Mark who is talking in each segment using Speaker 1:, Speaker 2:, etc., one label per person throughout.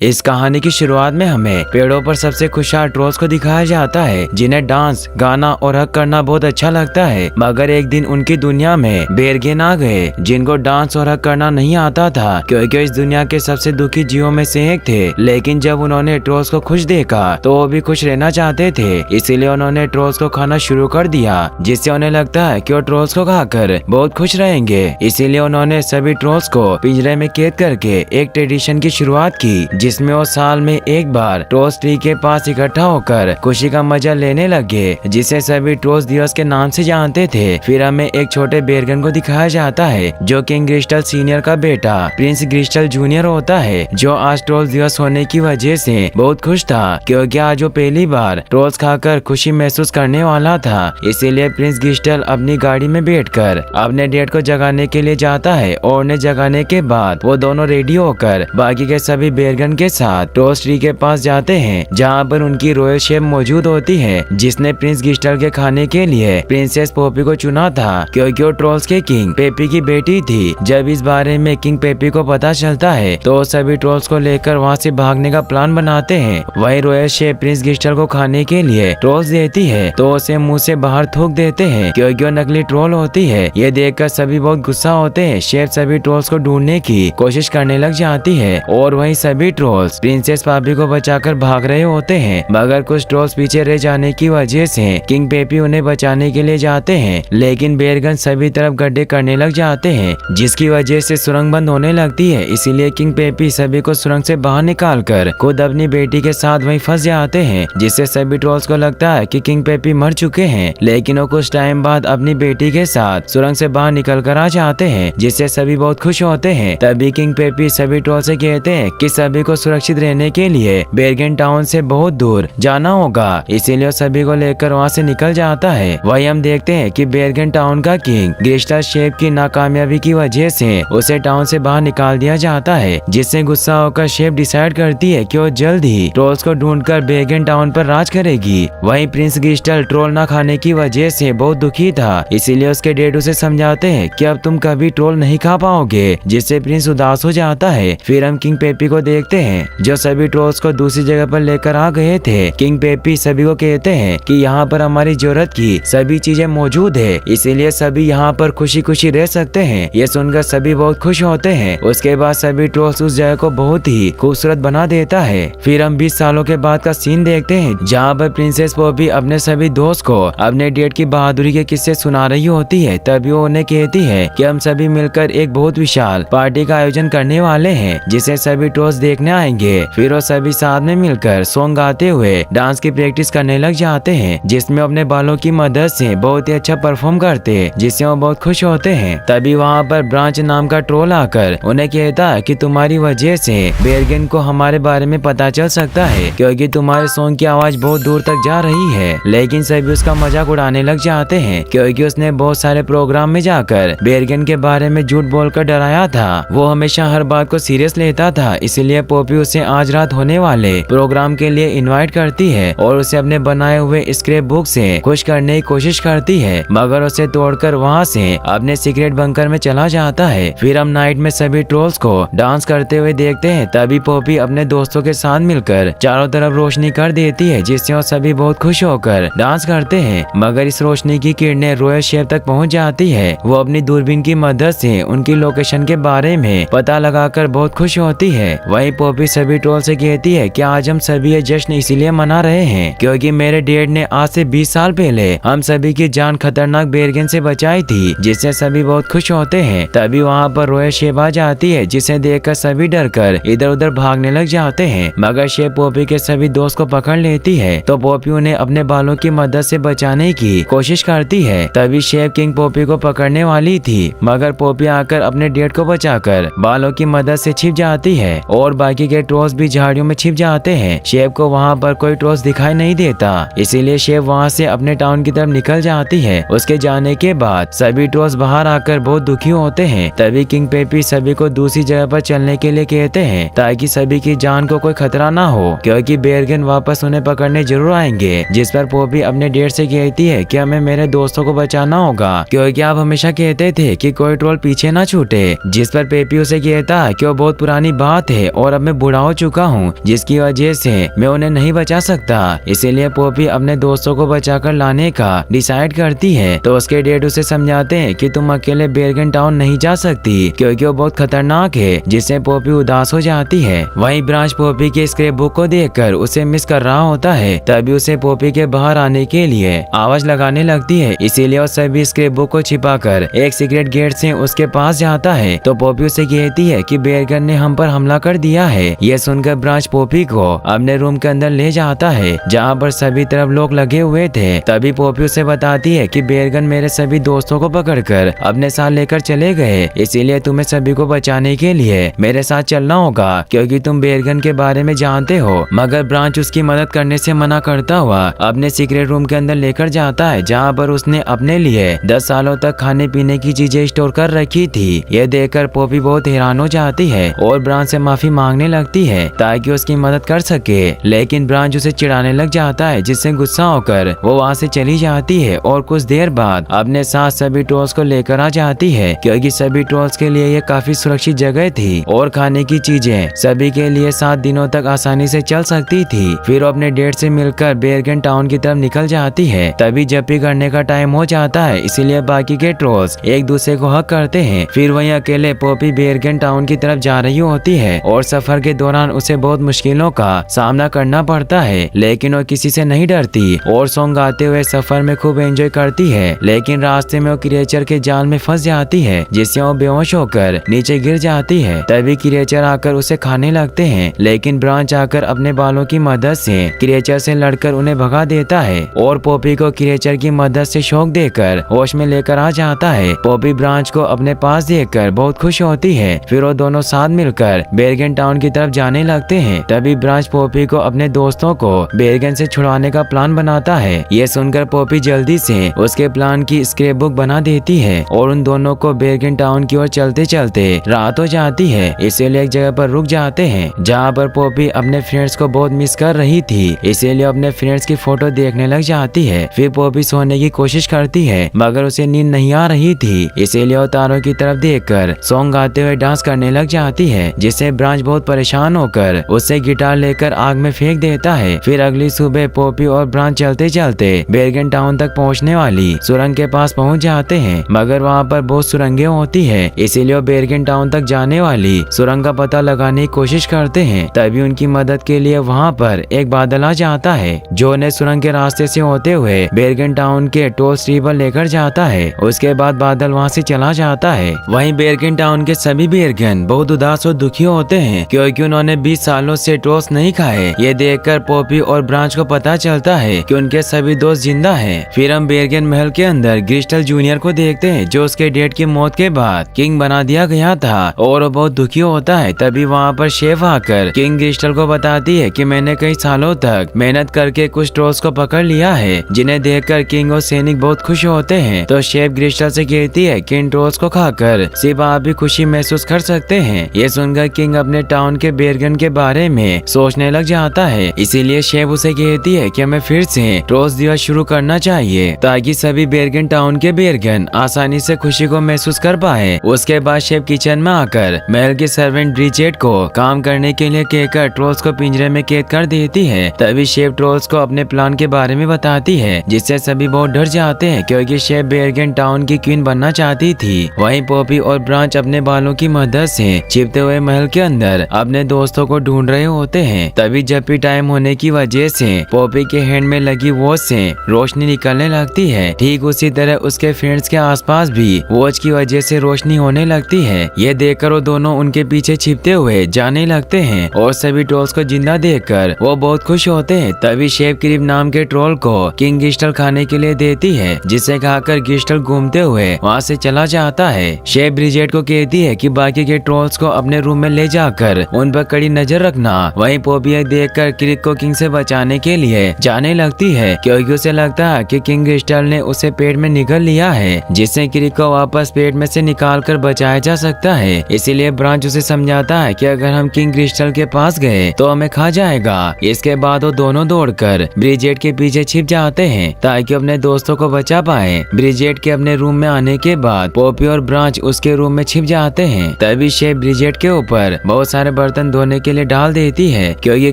Speaker 1: इस कहानी की शुरुआत में हमें पेड़ों पर सबसे खुशहाल ट्रोल्स को दिखाया जाता है, जिन्हें डांस, गाना और हक करना बहुत अच्छा लगता है। मगर एक दिन उनकी दुनिया में बेरगेन आ गए, जिनको डांस और हक करना नहीं आता था, क्योंकि इस दुनिया के सबसे दुखी जीवों में से एक थे। लेकिन जब उन्होंने ट्रोल्स को खुश देखा तो वो भी खुश रहना चाहते थे, इसीलिए उन्होंने ट्रोल्स को खाना शुरू कर दिया, जिससे उन्हें लगता है कि वो ट्रोल्स को खाकर बहुत खुश रहेंगे। इसीलिए उन्होंने सभी ट्रोल्स को पिंजरे में कैद करके एक ट्रेडिशन की शुरुआत की, जिसमें वो साल में एक बार ट्रोल्स ट्री के पास इकट्ठा होकर खुशी का मजा लेने लगे, जिसे सभी ट्रोल्स दिवस के नाम से जानते थे। फिर हमें एक छोटे बेरगन को दिखाया जाता है, जो किंग ग्रिस्टल सीनियर का बेटा प्रिंस ग्रिस्टल जूनियर होता है, जो आज ट्रोल्स दिवस होने की वजह से बहुत खुश था, क्योंकि आज वो पहली बार ट्रोल्स खाकर खुशी महसूस करने वाला था। इसीलिए प्रिंस ग्रिस्टल अपनी गाड़ी में बैठकर अपने डैड को जगाने के लिए जाता है, और उन्हें जगाने के बाद वो दोनों रेडी होकर बाकी के सभी बेरगन के साथ ट्रोल्स ट्री के पास जाते हैं, जहाँ पर उनकी रॉयल शेफ मौजूद होती है, जिसने प्रिंस ग्रिस्टल के खाने के लिए प्रिंसेस पोपी को चुना था, क्योंकि वो ट्रोल्स के किंग पेपी की बेटी थी। जब इस बारे में किंग पेपी को पता चलता है तो सभी ट्रोल्स को लेकर वहाँ से भागने का प्लान बनाते हैं। वही रॉयल शेफ प्रिंस ग्रिस्टल को खाने के लिए ट्रोल्स देती है तो उसे मुंह से बाहर थूक देते हैं, क्योंकि वो नकली ट्रोल होती है। ये देखकर सभी बहुत गुस्सा होते हैं। शेफ सभी ट्रोल्स को ढूंढने की कोशिश करने लग जाती है, और वही सभी ट्रोल्स प्रिंसेस पापी को बचाकर भाग रहे होते हैं। मगर कुछ ट्रोल्स पीछे रह जाने की वजह से किंग पेपी उन्हें बचाने के लिए जाते हैं, लेकिन बेरगन सभी तरफ गड्ढे करने लग जाते हैं, जिसकी वजह से सुरंग बंद होने लगती है। इसीलिए किंग पेपी सभी को सुरंग से बाहर निकालकर खुद अपनी बेटी के साथ वहीं फंस जाते हैं, जिससे सभी ट्रोल्स को लगता है कि किंग पेपी मर चुके हैं। लेकिन वो कुछ टाइम बाद अपनी बेटी के साथ सुरंग से बाहर निकल कर आ जाते हैं, जिससे सभी बहुत खुश होते हैं। तभी किंग पेपी सभी ट्रोल से कहते हैं कि सभी को सुरक्षित रहने के लिए बेरगन टाउन से बहुत दूर जाना होगा, इसीलिए सभी को लेकर वहाँ से निकल जाता है। वही हम देखते हैं कि बेरगन टाउन का किंग ग्रिस्टल शेफ की नाकामयाबी की वजह से उसे टाउन से बाहर निकाल दिया जाता है, जिससे गुस्सा होकर शेफ डिसाइड करती है कि वो जल्द ही ट्रोल्स को ढूंढकर बेरगन टाउन पर राज करेगी। वहीं प्रिंस ग्रिस्टल ट्रोल न खाने की वजह से बहुत दुखी था, इसीलिए उसके डैड उसे समझाते हैं कि अब तुम कभी ट्रोल नहीं खा पाओगे, जिससे प्रिंस उदास हो जाता है। फिर हम किंग पेपी को देखते हैं, जो सभी ट्रोल्स को दूसरी जगह पर लेकर आ गए थे। किंग पेपी सभी को कहते हैं कि यहाँ पर हमारी जरूरत की सभी चीजें मौजूद है, इसीलिए सभी यहाँ पर खुशी खुशी रह सकते हैं। ये सुनकर सभी बहुत खुश होते हैं। उसके बाद सभी ट्रोल्स उस जगह को बहुत ही खूबसूरत बना देता है। फिर हम 20 सालों के बाद का सीन देखते हैं, जहाँ पर प्रिंसेस पोपी अपने सभी दोस्त को अपने डैड की बहादुरी के किस्से सुना रही होती है। तभी वो उन्हें कहती है कि हम सभी मिलकर एक बहुत विशाल पार्टी का आयोजन करने वाले हैं, जिसे सभी ट्रोल्स देखने आएंगे। फिर वो सभी साथ में मिलकर सॉन्ग गाते हुए डांस की प्रैक्टिस करने लग जाते हैं, जिसमें अपने बालों की मदद से बहुत ही अच्छा परफॉर्म करते हैं, जिससे वो बहुत खुश होते हैं। तभी वहाँ पर ब्रांच नाम का ट्रोल आकर उन्हें कहता है कि तुम्हारी वजह से बेरगन को हमारे बारे में पता चल सकता है, क्योंकि तुम्हारे सॉन्ग की आवाज बहुत दूर तक जा रही है। लेकिन सभी उसका मजाक उड़ाने लग जाते हैं, क्योंकि उसने बहुत सारे प्रोग्राम में जाकर बेरगन के बारे में झूठ बोलकर डराया था। वो हमेशा हर बात को सीरियस लेता था, इसीलिए पोपी उसे आज रात होने वाले प्रोग्राम के लिए इनवाइट करती है, और उसे अपने बनाए हुए स्क्रैप बुक से खुश करने की कोशिश करती है, मगर उसे तोड़कर वहाँ से अपने सीक्रेट बंकर में चला जाता है। फिर हम नाइट में सभी ट्रोल्स को डांस करते हुए देखते हैं। तभी पोपी अपने दोस्तों के साथ मिलकर चारों तरफ रोशनी कर देती है, जिससे वो सभी बहुत खुश होकर डांस करते हैं। मगर इस रोशनी की किरणें रॉयल शेफ तक पहुँच जाती है। वो अपनी दूरबीन की मदद से उनकी लोकेशन के बारे में पता लगाकर बहुत खुश होती है। वहीं पोपी सभी ट्रोल से कहती है कि आज हम सभी ये जश्न इसीलिए मना रहे हैं, क्योंकि मेरे डैड ने आज से 20 साल पहले हम सभी की जान खतरनाक बेरगन से बचाई थी, जिससे सभी बहुत खुश होते हैं। तभी वहाँ पर रॉयल शेफ आ जाती है, जिसे देखकर सभी डरकर इधर उधर भागने लग जाते हैं। मगर शेफ पोपी के सभी दोस्त को पकड़ लेती है, तो पोपी उन्हें अपने बालों की मदद से बचाने की कोशिश करती है। तभी शेफ किंग पोपी को पकड़ने वाली थी, मगर पोपी आकर अपने डैड को बचाकर बालों की मदद से छिप जाती है, और बाकी के ट्रोल्स भी झाड़ियों में छिप जाते हैं। शेफ को वहाँ पर कोई ट्रोल्स दिखाई नहीं देता, इसीलिए शेफ वहाँ से अपने टाउन की तरफ निकल जाती है। उसके जाने के बाद सभी ट्रोल्स बाहर आकर बहुत दुखी होते हैं। तभी किंग पेपी सभी को दूसरी जगह पर चलने के लिए कहते हैं, ताकि सभी की जान को कोई खतरा ना हो, क्योंकि बेरगन वापस उन्हें पकड़ने जरूर आएंगे। जिस पर पोपी अपने डैड से कहती है कि हमें मेरे दोस्तों को बचाना होगा, क्योंकि आप हमेशा कहते थे कि कोई ट्रोल पीछे ना छूटे। जिस पर पेपी उसे कहता है कि वो बहुत पुरानी बात है और अब मैं बूढ़ा हो चुका हूँ, जिसकी वजह से मैं उन्हें नहीं बचा सकता। इसीलिए पॉपी अपने दोस्तों को बचाकर लाने का डिसाइड करती है। तो उसके डैड उसे समझाते हैं कि तुम अकेले बेरगन टाउन नहीं जा सकती, क्योंकि वो बहुत खतरनाक है, जिससे पॉपी उदास हो जाती है। वहीं ब्रांच पॉपी के स्क्रैप बुक को देखकर उसे मिस कर रहा होता है। तभी उसे पॉपी के बाहर आने के लिए आवाज लगाने लगती है। इसीलिए वो सभी स्क्रैप बुक को छिपाकर एक सीक्रेट गेट से उसके पास जाता है। तो पॉपी उसे कहती है कि बेरगन ने हम पर हमला कर दिया है। यह सुनकर ब्रांच पॉपी को अपने रूम के अंदर ले जाता है, जहाँ पर सभी तरफ लोग लगे हुए थे। तभी पॉपी उसे बताती है कि बेरगन मेरे सभी दोस्तों को पकड़कर अपने साथ लेकर चले गए, इसीलिए तुम्हें सभी को बचाने के लिए मेरे साथ चलना होगा, क्योंकि तुम बेरगन के बारे में जानते हो। मगर ब्रांच उसकी मदद करने से मना करता हुआ अपने सीक्रेट रूम के अंदर लेकर जाता है, जहाँ पर उसने अपने लिए 10 सालों तक खाने पीने की चीजें स्टोर कर रखी थी। यह देखकर पॉपी बहुत हैरान हो जाती है और ब्रांच से माफी मांगने लगती है ताकि उसकी मदद कर सके। लेकिन ब्रांच उसे चिढ़ाने लग जाता है, जिससे गुस्सा होकर वो वहाँ से चली जाती है और कुछ देर बाद अपने साथ सभी ट्रोल्स को लेकर आ जाती है, क्योंकि सभी ट्रोल्स के लिए ये काफी सुरक्षित जगह थी और खाने की चीजें सभी के लिए 7 दिनों तक आसानी से चल सकती थी। फिर वो अपने डेट से मिलकर बेरगन टाउन की तरफ निकल जाती है। तभी जप्पी करने का टाइम हो जाता है, इसीलिए बाकी के ट्रोल्स एक दूसरे को हक करते हैं। फिर वहीं अकेले पॉपी बेरगन टाउन की तरफ जा रही होती है और सफर के दौरान उसे बहुत मुश्किलों का सामना करना पड़ता है, लेकिन वो किसी से नहीं डरती और सॉन्ग गाते हुए सफर में खूब एंजॉय करती है। लेकिन रास्ते में वो क्रिएचर के जाल में फंस जाती है, जिससे वो बेहोश होकर नीचे गिर जाती है। तभी क्रिएचर आकर उसे खाने लगते हैं, लेकिन ब्रांच आकर अपने बालों की मदद से क्रिएचर से लड़कर उन्हें भगा देता है और पॉपी को क्रिएचर की मदद से शॉक देकर होश में लेकर आ जाता है। पॉपी ब्रांच को अपने पास देखकर बहुत खुश होती है। फिर वो दोनों साथ मिलकर बेरगन टाउन की तरफ जाने लगते हैं। तभी ब्रांच पॉपी को अपने दोस्तों को बेरगन से छुड़ाने का प्लान बनाता है। ये सुनकर पॉपी जल्दी से उसके प्लान की स्क्रैप बुक बना देती है और उन दोनों को बेरगन टाउन की ओर चलते चलते रात हो जाती है। इसीलिए एक जगह पर रुक जाते हैं, जहाँ पर पॉपी अपने फ्रेंड्स को बहुत मिस कर रही थी, इसीलिए अपने फ्रेंड्स की फोटो देखने लग जाती है। फिर पॉपी सोने की कोशिश करती है, मगर उसे नींद नहीं आ रही थी, इसीलिए वो तारों की तरफ देखकर सॉन्ग गाते हुए डांस करने लग जाती है, जिससे ब्रांच बहुत परेशान होकर उससे गिटार लेकर आग में फेंक देता है। फिर अगली सुबह पॉपी और ब्रांच चलते चलते बेरगन टाउन तक पहुँचने वाली सुरंग के पास पहुँच जाते हैं, मगर वहाँ पर बहुत सुरंगें होती है, इसीलिए वो बेरगन टाउन तक जाने वाली सुरंग का पता लगाने की कोशिश करते हैं। तभी उनकी मदद के लिए वहाँ पर एक बादल आ जाता है, जो उन्हें सुरंग के रास्ते से होते हुए बेरगन टाउन के टोल स्ट्रीट पर लेकर जाता है। उसके बाद बादल वहाँ से चला जाता है। वहीं बेरगन टाउन के सभी बेरगन बहुत उदास और दुखी होते हैं, क्योंकि उन्होंने 20 सालों से टोस्ट नहीं खाए। ये देखकर पॉपी और ब्रांच को पता चलता है कि उनके सभी दोस्त जिंदा हैं। फिर हम बेरगन महल के अंदर क्रिस्टल जूनियर को देखते हैं, जो उसके डैड की मौत के बाद किंग बना दिया गया था और वो बहुत दुखी होता है। तभी वहाँ पर शेफ आकर किंग क्रिस्टल को बताती है कि मैंने कई सालों तक मेहनत करके कुछ ट्रोल्स को पकड़ लिया है, जिन्हें देखकर किंग और सैनिक बहुत खुश होते हैं। तो शेफ क्रिस्टल से कहती है कि इन ट्रोल्स को खाकर सिर्फ आप भी खुशी महसूस कर सकते हैं। ये सुनकर किंग अपने टाउन के बेरगन के बारे में सोचने लग जाता है, इसीलिए शेफ उसे कहती है कि हमें फिर से ट्रोल्स दिवस शुरू करना चाहिए, ताकि सभी बेरगन टाउन के बेरगन आसानी से खुशी को महसूस कर पाए। उसके बाद शेफ किचन में आकर महल के सर्वेंट ब्रिजेट को काम करने के लिए कहकर ट्रोल्स को पिंजरे में कैद कर देती है। तभी शेफ ट्रोल्स को अपने प्लान के बारे में बताती है, जिससे सभी बहुत डर जाते हैं, क्योंकि शेफ बेरगन टाउन की क्वीन बनना चाहती थी। वहीं पॉपी और ब्रांच अपने बालों की मदद से छिपते हुए महल के अंदर अपने दोस्तों को ढूंढ रहे होते हैं। तभी जब भी टाइम होने की वजह से पॉपी के हैंड में लगी वॉच से रोशनी निकलने लगती है। ठीक उसी तरह उसके फ्रेंड्स के आसपास भी वॉच की वजह से रोशनी होने लगती है। ये देखकर वो दोनों उनके पीछे छिपते हुए जाने लगते हैं और सभी ट्रोल्स को जिंदा देखकर वो बहुत खुश होते हैं। तभी शेफ क्रिब नाम के ट्रोल को किंग क्रिस्टल खाने के लिए देती है, जिसे खाकर क्रिस्टल घूमते हुए वहाँ से चला जाता है। शेफ ब्रिजेट को कहती है कि बाकी के ट्रोल्स को अपने रूम में ले जाकर उन पर कड़ी नजर रखना। वहीं पॉपी देखकर क्रिक को किंग से बचाने के लिए जाने लगती है, क्योंकि उसे लगता है कि किंग क्रिस्टल ने उसे पेट में निगल लिया है, जिससे क्रिक को वापस पेट में से निकाल कर बचाया जा सकता है। इसीलिए ब्रांच उसे समझाता है कि अगर हम किंग क्रिस्टल के पास गए तो हमें खा जाएगा। इसके बाद वो दोनों दौड़कर ब्रिजेट के पीछे छिप जाते हैं, ताकि अपने दोस्तों को बचा पाए। ब्रिजेट के अपने रूम में आने के बाद पॉपी और ब्रांच उसके रूम में छिप जाते हैं। तभी शेफ ब्रिजेट के ऊपर बहुत सारे बर्तन धोने के लिए डाल देती है क्योंकि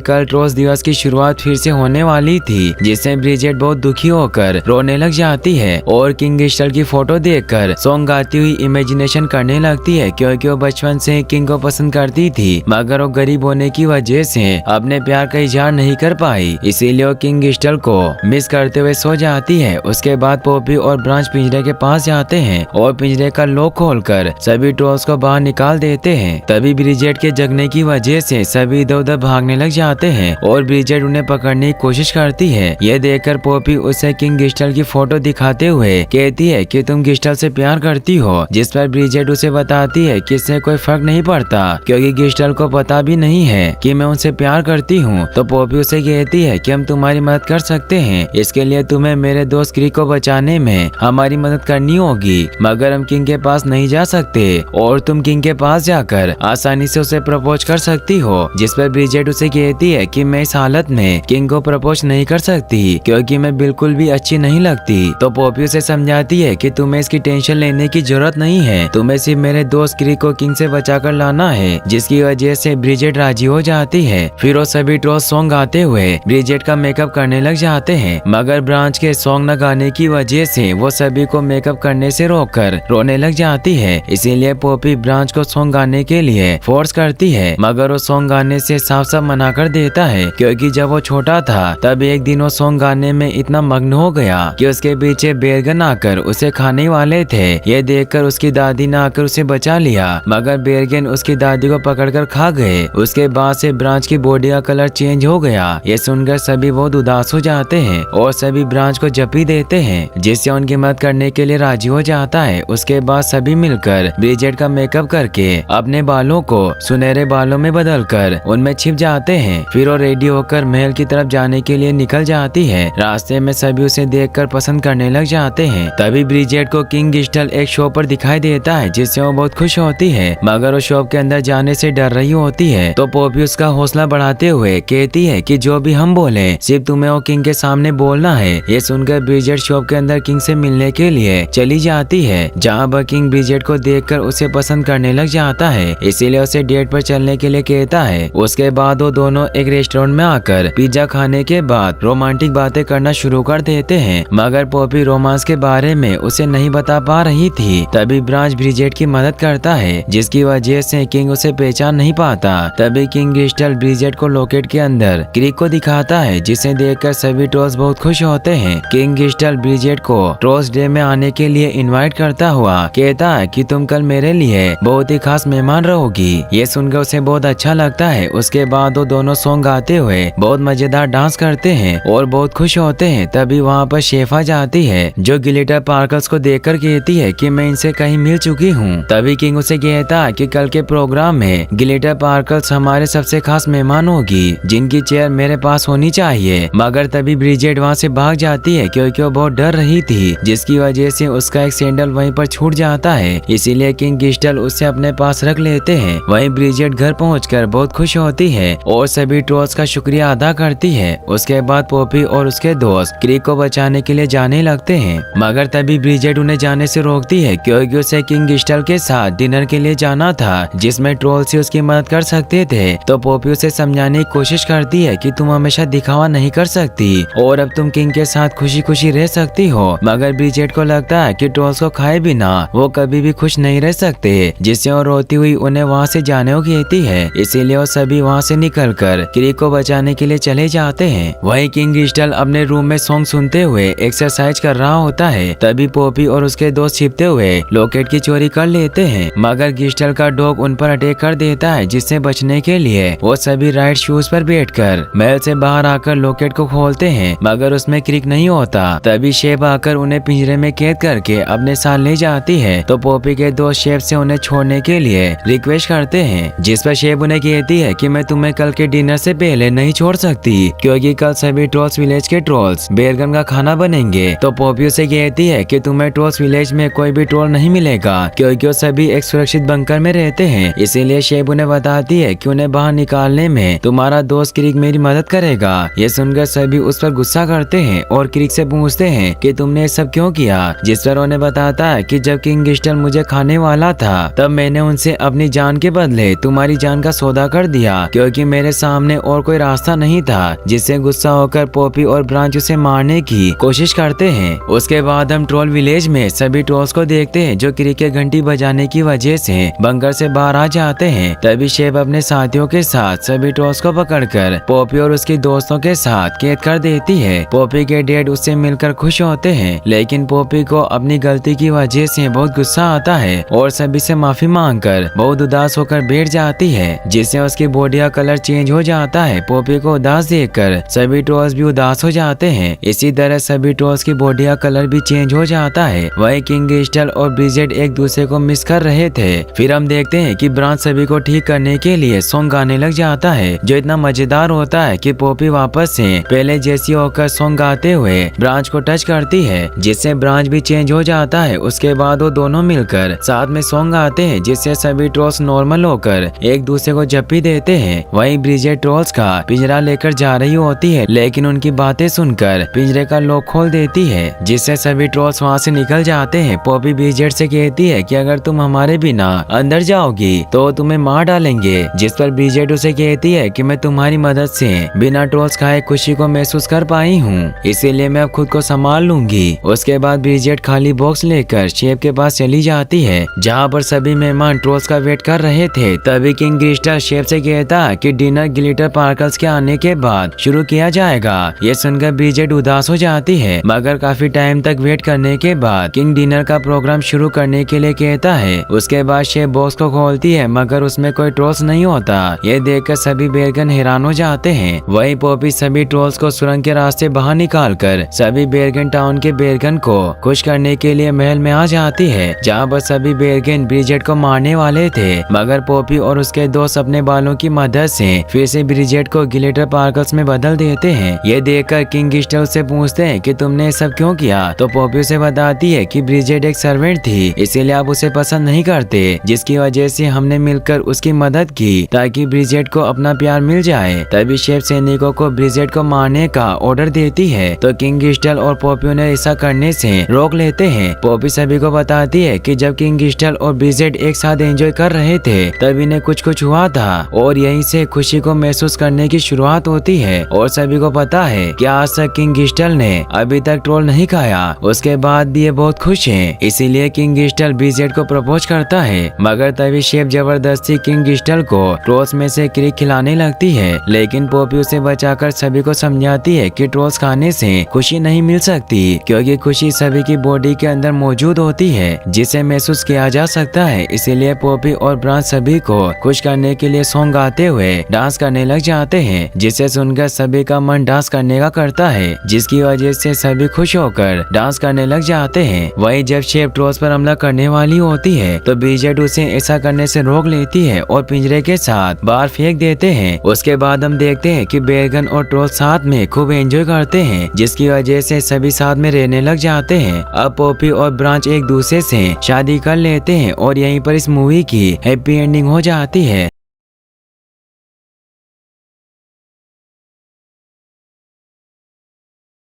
Speaker 1: कल ट्रोल्स दिवस की शुरुआत फिर से होने वाली थी, जिससे ब्रिजेट बहुत दुखी होकर रोने लग जाती है और किंग गिस्टल की फोटो देखकर सॉन्ग गाती हुई इमेजिनेशन करने लगती है क्योंकि वो बचपन से किंग को पसंद करती थी, मगर वो गरीब होने की वजह से अपने प्यार का इजहार नहीं कर पाई, इसीलिए वो किंग गिस्टल को मिस करते हुए सो जाती है। उसके बाद पॉपी और ब्रांच पिंजरे के पास जाते हैं और पिंजरे का लॉक खोलकर सभी ट्रोल्स को बाहर निकाल देते हैं। तभी ब्रिजेट के जगने की वजह से सभी इधर उधर भागने लग जाते हैं और ब्रिजेट उन्हें पकड़ने की कोशिश करती है। यह देखकर पॉपी उसे किंग गिस्टल की फोटो दिखाते हुए कहती है कि तुम गिस्टल से प्यार करती हो, जिस पर ब्रिजेट उसे बताती है कि इससे कोई फर्क नहीं पड़ता क्योंकि गिस्टल को पता भी नहीं है कि मैं उनसे प्यार करती हूँ। तो पॉपी उसे कहती है कि हम तुम्हारी मदद कर सकते हैं, इसके लिए तुम्हें मेरे दोस्त क्रिक को बचाने में हमारी मदद करनी होगी, मगर हम किंग के पास नहीं जा सकते और तुम किंग के पास जाकर आसानी से उसे प्रपोज कर सकती हो। जिस पर ब्रिजेट उसे कहती है कि मैं इस हालत में किंग को प्रपोज नहीं कर सकती क्योंकि मैं बिल्कुल भी अच्छी नहीं लगती। तो पॉपी उसे समझाती है कि तुम्हें इसकी टेंशन लेने की जरूरत नहीं है, तुम्हें सिर्फ मेरे दोस्त क्रिक को किंग से बचाकर लाना है, जिसकी वजह से ब्रिजेट राजी हो जाती है। फिर वो सभी ट्रोल्स सॉन्ग गाते हुए ब्रिजेट का मेकअप करने लग जाते हैं, मगर ब्रांच के सॉन्ग न गाने की वजह से वो सभी को मेकअप करने से रोककर रोने लग जाती है। इसीलिए पॉपी ब्रांच को सॉन्ग गाने के लिए फोर्स करती है, मगर वो सॉन्ग गाने से साफ साफ मना कर देता है क्योंकि जब वो छोटा था तब एक दिन वो सॉन्ग गाने में इतना मग्न हो गया कि उसके पीछे बेरगन आकर उसे खाने वाले थे। ये देखकर उसकी दादी ने आकर उसे बचा लिया, मगर बेरगन उसकी दादी को पकड़कर खा गए। उसके बाद से ब्रांच की बॉडी का कलर चेंज हो गया। ये सुनकर सभी बहुत उदास हो जाते हैं और सभी ब्रांच को जपी देते हैं, जिससे उनकी मदद करने के लिए राजी हो जाता है। उसके बाद सभी मिलकर ब्रिजेट का मेकअप करके अपने बालों को सुनहरे बालों में बदलकर उनमें छिप जाते हैं। फिर वो रेडी होकर महल की तरफ जाने के लिए निकल जाती है। रास्ते में सभी उसे देखकर पसंद करने लग जाते हैं। तभी ब्रिजेट को किंग गिस्टल एक शॉप पर दिखाई देता है, जिससे वो बहुत खुश होती है, मगर वो शॉप के अंदर जाने से डर रही होती है। तो पॉपी उसका हौसला बढ़ाते हुए कहती है कि जो भी हम बोले सिर्फ तुम्हें वो किंग के सामने बोलना है। ये सुनकर ब्रिजेट शॉप के अंदर किंग से मिलने के लिए चली जाती है, जहाँ पर किंग ब्रिजेट को देखकर उसे पसंद करने लग जाता है, इसीलिए उसे डेट पर चलने के लिए कहता है। उसके बाद वो दोनों एक रेस्टोरेंट में आकर पिज्जा खाने के बाद रोमांटिक बातें करना शुरू कर देते हैं, मगर पॉपी रोमांस के बारे में उसे नहीं बता पा रही थी। तभी ब्रांच ब्रिजेट की मदद करता है, जिसकी वजह से किंग उसे पहचान नहीं पाता। तभी किंग गिस्टल ब्रिजेट को लॉकेट के अंदर क्रिक को दिखाता है, जिसे देखकर सभी ट्रोल्स बहुत खुश होते हैं। किंग गिस्टल ब्रिजेट को ट्रोल्स डे में आने के लिए इनवाइट करता हुआ कहता है कि तुम कल मेरे लिए बहुत ही खास मेहमान रहोगी। ये सुनकर उसे बहुत अच्छा लगता है। उसके बाद वो दोनों सॉन्ग गाते हुए बहुत मजेदार डांस करते हैं और बहुत खुश होते हैं। तभी वहाँ पर शेफा जाती है, जो ग्लिटर पार्कल्स को देखकर कहती है कि मैं इनसे कहीं मिल चुकी हूँ। तभी किंग उसे कहता है कि कल के प्रोग्राम में ग्लिटर पार्कल्स हमारे सबसे खास मेहमान होगी, जिनकी चेयर मेरे पास होनी चाहिए। मगर तभी ब्रिजेट वहाँ से भाग जाती है क्योंकि वो बहुत डर रही थी, जिसकी वजह से उसका एक सैंडल वहीं पर छूट जाता है। इसीलिए किंग गिस्टल उसे अपने पास रख लेते हैं। वहीं ब्रिजेट घर पहुंचकर बहुत खुश होती है और सभी ट्रोल्स का शुक्रिया अदा करती है। उसके बाद पॉपी और उसके दोस्त क्रिक को बचाने के लिए जाने लगते हैं, मगर तभी ब्रिजेट उन्हें जाने से रोकती है क्योंकि उसे किंग गिस्टल के साथ डिनर के लिए जाना था, जिसमें ट्रोल्स ही उसकी मदद कर सकते थे। तो पॉपी उसे समझाने की कोशिश करती है कि तुम हमेशा दिखावा नहीं कर सकती और अब तुम किंग के साथ खुशी खुशी रह सकती हो, मगर ब्रिजेट को लगता है कि ट्रोल्स को खाए बिना वो कभी भी खुश नहीं रह सकते, जिससे वो रोती हुई उन्हें वहाँ से जाने को कहती है। इसीलिए वो सभी वहाँ से निकलकर क्रिक को बचाने के लिए चले जाते हैं। वहीं किंग गिस्टल अपने रूम में सॉन्ग सुनते हुए एक्सरसाइज कर रहा होता है। तभी पॉपी और उसके दोस्त छिपते हुए लॉकेट की चोरी कर लेते हैं, मगर गिस्टल का डॉग उन पर अटैक कर देता है, जिससे बचने के लिए वो सभी राइड शूज पर बैठकर महल से बाहर आकर लॉकेट को खोलते हैं, मगर उसमें क्रिक नहीं होता। तभी शेफ आकर उन्हें पिंजरे में कैद करके अपने साथ ले जाती है। तो पॉपी के दोस्त शेफ से उन्हें छोड़ने के लिए रिक्वेस्ट करते हैं, जिस पर शेफ उन्हें कहती है कि मैं तुम्हें कल के डिनर से पहले नहीं छोड़ सकती क्योंकि कल सभी ट्रोल्स विलेज के ट्रोल्स बेरगन का खाना बनेंगे। तो पॉपी उसे कहती है कि तुम्हें ट्रोल्स विलेज में कोई भी ट्रोल नहीं मिलेगा क्योंकि वो सभी एक सुरक्षित बंकर में रहते हैं। इसीलिए शेफ उन्हें बताती है कि उन्हें बाहर निकालने में तुम्हारा दोस्त क्रिक मेरी मदद करेगा। ये सुनकर सभी उस पर गुस्सा करते हैं और क्रिक से पूछते हैं कि तुमने ये सब क्यों किया, जिस पर उन्हें बताता है कि जब किंग गिस्टल मुझे खाने वाला था तब मैंने उनसे अपनी जान के बदले तुम्हारी तुम्हारी जान का सौदा कर दिया क्योंकि मेरे सामने और कोई रास्ता नहीं था। जिससे गुस्सा होकर पॉपी और ब्रांच उसे मारने की कोशिश करते हैं। उसके बाद हम ट्रोल विलेज में सभी ट्रोल्स को देखते हैं जो क्रिकेट घंटी बजाने की वजह से बंकर से बाहर आ जाते हैं। तभी शेफ अपने साथियों के साथ सभी ट्रोल्स को पकड़कर पॉपी और उसके दोस्तों के साथ कैद कर देती है। पॉपी के डैड उससे मिलकर खुश होते हैं, लेकिन पॉपी को अपनी गलती की वजह से बहुत गुस्सा आता है और सभी से माफी मांगकर बहुत उदास होकर बैठ जाती है, जिससे उसकी बॉडी का कलर चेंज हो जाता है। पॉपी को उदास देखकर सभी ट्रोल्स भी उदास हो जाते हैं। इसी तरह सभी ट्रोल्स की बॉडी का कलर भी चेंज हो जाता है। वही किंग क्रिस्टल और ब्रिजेट एक दूसरे को मिस कर रहे थे। फिर हम देखते हैं कि ब्रांच सभी को ठीक करने के लिए सॉन्ग गाने लग जाता है, जो इतना मजेदार होता है कि पॉपी वापस से पहले जैसी होकर सॉन्ग गाते हुए ब्रांच को टच करती है, जिससे ब्रांच भी चेंज हो जाता है। उसके बाद वो दोनों मिलकर साथ में सॉन्ग गाते हैं, जिससे सभी ट्रोल्स नॉर्मल होकर एक दूसरे को जप्पी देते हैं। वही ब्रिजेट ट्रोल्स का पिंजरा लेकर जा रही होती है, लेकिन उनकी बातें सुनकर पिंजरे का लॉक खोल देती है, जिससे सभी ट्रोल्स वहाँ से निकल जाते हैं। पॉपी ब्रिजेट से कहती है कि अगर तुम हमारे बिना अंदर जाओगी तो तुम्हें मार डालेंगे, जिस पर ब्रिजेट उसे कहती है कि मैं तुम्हारी मदद से बिना ट्रोल्स खाए खुशी को महसूस कर पाई हूँ, इसीलिए मैं अब खुद को संभाल लूंगी। उसके बाद ब्रिजेट खाली बॉक्स लेकर शेफ के पास चली जाती है, जहाँ पर सभी मेहमान ट्रोल्स का वेट कर रहे थे। तभी किंग क्रिस्टल शेफ से कहता है कि डिनर ग्लिटर पार्कल्स के आने के बाद शुरू किया जाएगा। ये सुनकर ब्रिजेट उदास हो जाती है, मगर काफी टाइम तक वेट करने के बाद किंग डिनर का प्रोग्राम शुरू करने के लिए कहता है। उसके बाद शेफ बॉक्स को खोलती है, मगर उसमें कोई ट्रोल्स नहीं होता। ये देखकर सभी बेरगन हैरान हो जाते हैं। वही पॉपी सभी ट्रोल्स को सुरंग के रास्ते बाहर निकालकर सभी बेरगन टाउन के बेरगन को खुश करने के लिए महल में आ जाती है, जहाँ पर सभी बेरगन ब्रिजेट को मारने वाले थे, मगर पॉपी और उसके दोस्त अपने बालों की मदद से फिर से ब्रिजेट को ग्लिटर पार्कल्स में बदल देते हैं। ये देखकर किंग क्रिस्टल से पूछते हैं कि तुमने सब क्यों किया, तो पॉपी उसे बताती है कि ब्रिजेट एक सर्वेंट थी, इसीलिए आप उसे पसंद नहीं करते, जिसकी वजह से हमने मिलकर उसकी मदद की ताकि ब्रिजेट को अपना प्यार मिल जाए। तभी शेफ सैनिकों को ब्रिजेट को मारने का ऑर्डर देती है, तो किंग क्रिस्टल और पॉपी उन्हें ऐसा करने से रोक लेते हैं। पॉपी सभी को बताती है कि जब किंग क्रिस्टल और ब्रिजेट एक साथ एंजॉय कर रहे थे तब इन्हें कुछ हुआ था और यहीं से खुशी को महसूस करने की शुरुआत होती है। और सभी को पता है कि आज तक किंग क्रिस्टल ने अभी तक ट्रोल नहीं खाया, उसके बाद भी ये बहुत खुश है, इसीलिए किंग क्रिस्टल ब्रिजेट को प्रपोज करता है। मगर तभी शेफ जबरदस्ती किंग क्रिस्टल को ट्रोल्स में से क्रिक खिलाने लगती है, लेकिन पॉपी उसे बचाकर सभी को समझाती है कि ट्रोल्स खाने से खुशी नहीं मिल सकती, क्योंकि खुशी सभी की बॉडी के अंदर मौजूद होती है, जिसे महसूस किया जा सकता है। इसीलिए पॉपी और ब्रांच सभी को खुश करने के लिए सॉन्ग गाते हुए डांस करने लग जाते हैं, जिसे सुनकर सभी का मन डांस करने का करता है, जिसकी वजह से सभी खुश होकर डांस करने लग जाते हैं। वही जब शेफ ट्रोल्स पर हमला करने वाली होती है तो ब्रिजेट उसे ऐसा करने से रोक लेती है और पिंजरे के साथ बाहर फेंक देते हैं। उसके बाद हम देखते हैं कि बेरगन और ट्रोल साथ में खूब एंजॉय करते हैं, जिसकी वजह से सभी साथ में रहने लग जाते हैं। अब पॉपी और ब्रांच एक दूसरे से शादी कर लेते हैं और यहीं पर इस मूवी की हैप्पी एंडिंग हो जाती है।